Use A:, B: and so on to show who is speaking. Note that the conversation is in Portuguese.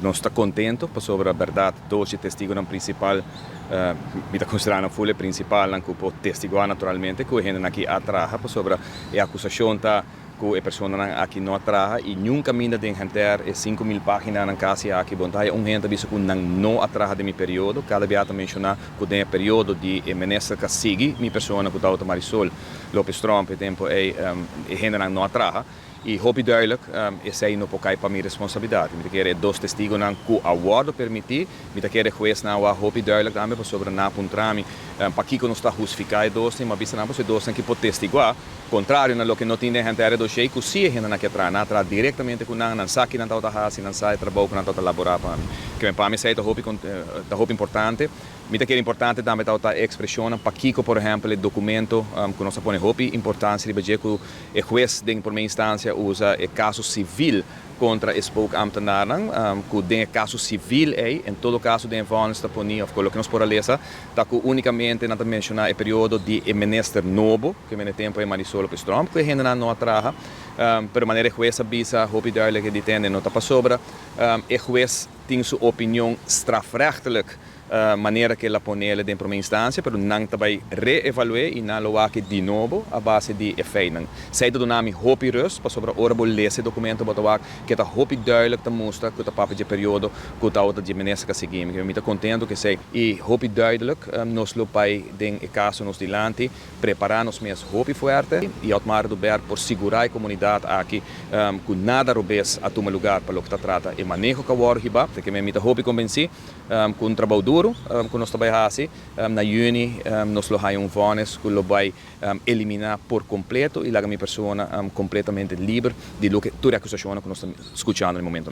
A: não está contente sobre a verdade dos testigos principal, me está considerando a principal, que pode testiguar naturalmente, que a gente aqui atrás sobre a acusação tá que a pessoa aqui não atrás e nunca minha de encontrar 5.000 páginas na casa aqui bontai gente disse que não atrás de meu período cada vez a mencionar que tem período de ministro que sigue minha pessoa que está Marisol Lopes Trump tempo gente não atrás e hoop duidelijk is hij nog ook para minha responsabilidade. Me quer dois testigos não que o acordo permitir, me quer juiz não a hoop duidelijk também para sobre na puntrami para que não está justificado dois, mas bisa não você dois que pode testiguar, contrário na lo que não tem gente era do jeito que se gente na que tra diretamente com não saque não tá hasi não sai trabalho não tá laborar para mim. Que para mim sei tá hoop importante. Me quer importante também tá a expressão para que por exemplo o documento que nós põe hoop importância de que o juiz tem por minha instância usa o caso civil contra o spookambtenaren, que tem caso civil em todo caso de vonnis está punir, of que nós por lesa, tá que unicamente não mencionar o período de ministro novo, que me tempo é Marisol Lopes Trump, que ainda não atraja, pero maneira juez avisa, hoop duidelijk que detende não tá para sobra, o juez tem sua opinião strafrechtelijk maneira que ela põe ele dentro de uma instância, mas não também reevaluar e não lo aqui de novo a base de efeitos. Sei do nome hoop rus, para sobre ora vou ler esse documento para que está hoop duidelijk te mostra que está papo de período que está outra de ministra que seguimos. Eu me estou contente que sei e hoop duidelijk nos lo pai den e caso nos dilante preparar nos mesmos hoop forte e automaar do ber por segurar a comunidade aqui que nada robes a tomar lugar para o que está trata e manejo que war hiba, que me estou hoop convenci com trabalho duro que nós trabalhamos na Juni nós lo hai vonnis que lo vai eliminar por completo e lá a minha pessoa completamente livre de lo que toda a acusação que nós estamos escutando no momento.